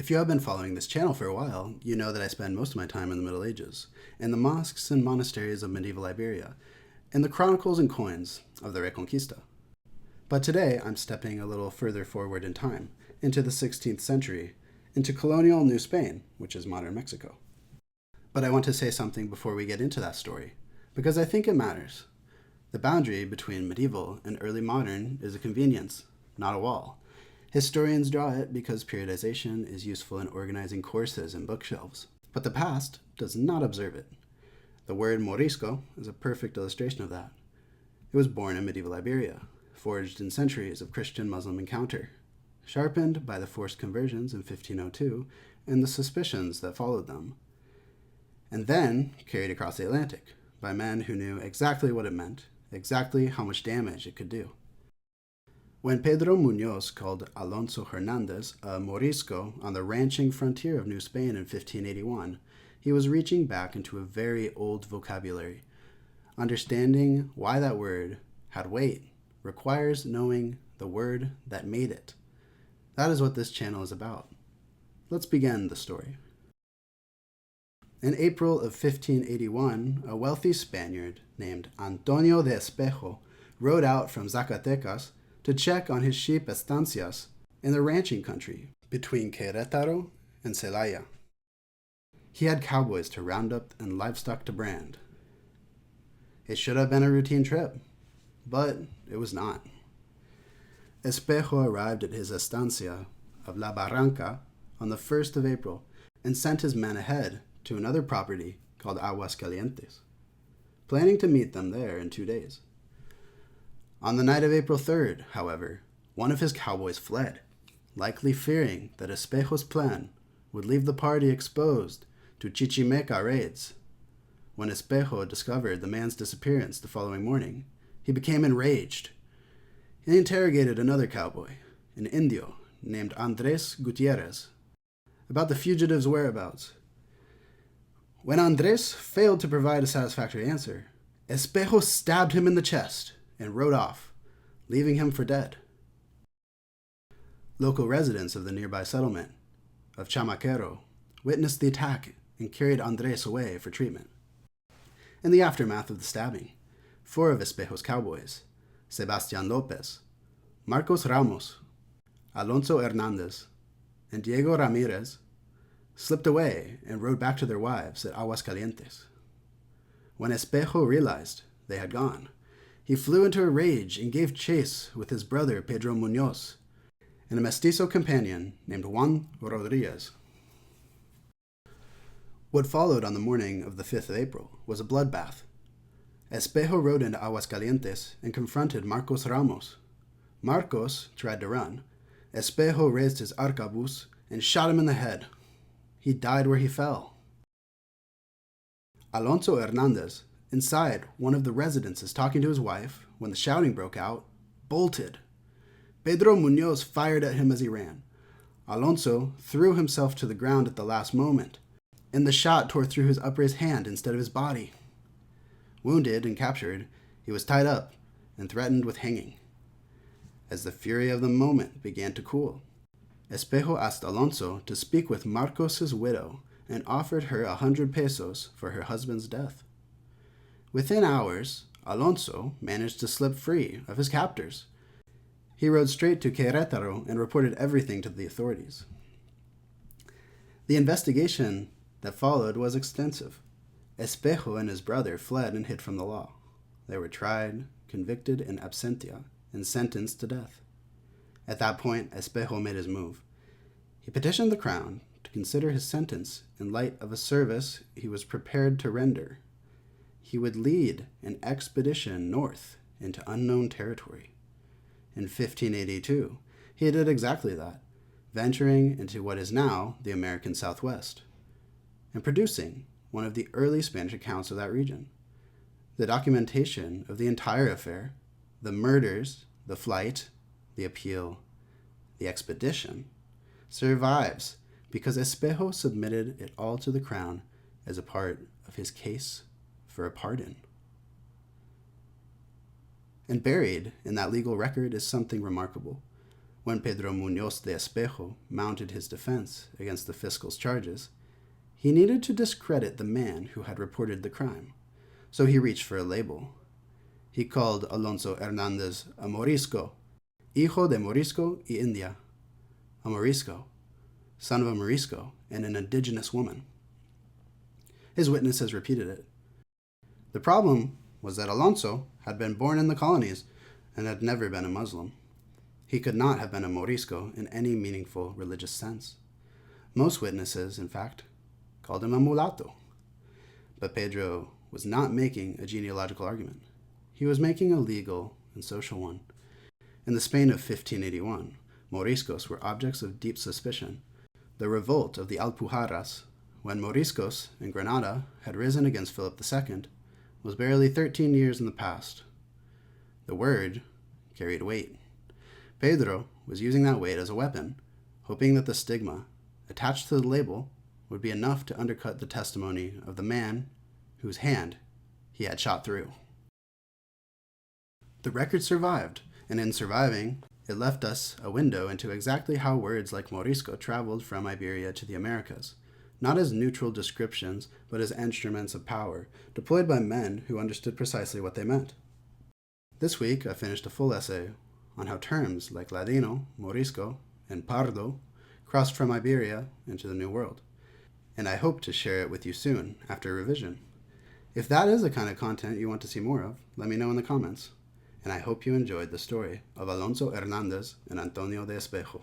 If you have been following this channel for a while, you know that I spend most of my time in the Middle Ages, in the mosques and monasteries of medieval Iberia, and the chronicles and coins of the Reconquista. But today, I'm stepping a little further forward in time, into the 16th century, into colonial New Spain, which is modern Mexico. But I want to say something before we get into that story, because I think it matters. The boundary between medieval and early modern is a convenience, not a wall. Historians draw it because periodization is useful in organizing courses and bookshelves, but the past does not observe it. The word morisco is a perfect illustration of that. It was born in medieval Iberia, forged in centuries of Christian-Muslim encounter, sharpened by the forced conversions in 1502 and the suspicions that followed them, and then carried across the Atlantic by men who knew exactly what it meant, exactly how much damage it could do. When Pedro Muñoz called Alonso Hernandez a morisco on the ranching frontier of New Spain in 1581, he was reaching back into a very old vocabulary. Understanding why that word had weight requires knowing the word that made it. That is what this channel is about. Let's begin the story. In April of 1581, a wealthy Spaniard named Antonio de Espejo rode out from Zacatecas to check on his sheep estancias in the ranching country between Querétaro and Celaya. He had cowboys to round up and livestock to brand. It should have been a routine trip, but it was not. Espejo arrived at his estancia of La Barranca on the 1st of April and sent his men ahead to another property called Aguascalientes, planning to meet them there in 2 days. On the night of April 3rd, however, one of his cowboys fled, likely fearing that Espejo's plan would leave the party exposed to Chichimeca raids. When Espejo discovered the man's disappearance the following morning, he became enraged. He interrogated another cowboy, an Indio named Andres Gutierrez, about the fugitive's whereabouts. When Andres failed to provide a satisfactory answer, Espejo stabbed him in the chest and rode off, leaving him for dead. Local residents of the nearby settlement of Chamaquero witnessed the attack and carried Andres away for treatment. In the aftermath of the stabbing, 4 of Espejo's cowboys, Sebastián López, Marcos Ramos, Alonso Hernández, and Diego Ramírez, slipped away and rode back to their wives at Aguascalientes. When Espejo realized they had gone, he flew into a rage and gave chase with his brother Pedro Muñoz and a mestizo companion named Juan Rodriguez. What followed on the morning of the 5th of April was a bloodbath. Espejo rode into Aguascalientes and confronted Marcos Ramos. Marcos tried to run. Espejo raised his arcabuz and shot him in the head. He died where he fell. Alonso Hernández, inside one of the residences talking to his wife when the shouting broke out, bolted. Pedro Muñoz fired at him as he ran. Alonso threw himself to the ground at the last moment, and the shot tore through his upper hand instead of his body. Wounded and captured, he was tied up and threatened with hanging. As the fury of the moment began to cool, Espejo asked Alonso to speak with Marcos's widow and offered her 100 pesos for her husband's death. Within hours, Alonso managed to slip free of his captors. He rode straight to Querétaro and reported everything to the authorities. The investigation that followed was extensive. Espejo and his brother fled and hid from the law. They were tried, convicted in absentia, and sentenced to death. At that point, Espejo made his move. He petitioned the crown to consider his sentence in light of a service he was prepared to render. He would lead an expedition north into unknown territory. In 1582, he did exactly that, venturing into what is now the American Southwest, and producing one of the early Spanish accounts of that region. The documentation of the entire affair, the murders, the flight, the appeal, the expedition, survives because Espejo submitted it all to the crown as a part of his case for a pardon. And buried in that legal record is something remarkable. When Pedro Muñoz de Espejo mounted his defense against the fiscal's charges, he needed to discredit the man who had reported the crime, so he reached for a label. He called Alonso Hernandez a Morisco, hijo de Morisco y India, a Morisco, son of a Morisco and an indigenous woman. His witnesses repeated it. The problem was that Alonso had been born in the colonies and had never been a Muslim. He could not have been a Morisco in any meaningful religious sense. Most witnesses, in fact, called him a mulatto. But Pedro was not making a genealogical argument. He was making a legal and social one. In the Spain of 1581, Moriscos were objects of deep suspicion. The revolt of the Alpujarras, when Moriscos in Granada had risen against Philip II, was barely 13 years in the past. The word carried weight. Pedro was using that weight as a weapon, hoping that the stigma attached to the label would be enough to undercut the testimony of the man whose hand he had shot through. The record survived, and in surviving, it left us a window into exactly how words like Morisco traveled from Iberia to the Americas, not as neutral descriptions, but as instruments of power, deployed by men who understood precisely what they meant. This week, I finished a full essay on how terms like Ladino, Morisco, and Pardo crossed from Iberia into the New World, and I hope to share it with you soon after revision. If that is the kind of content you want to see more of, let me know in the comments, and I hope you enjoyed the story of Alonso Hernandez and Antonio de Espejo.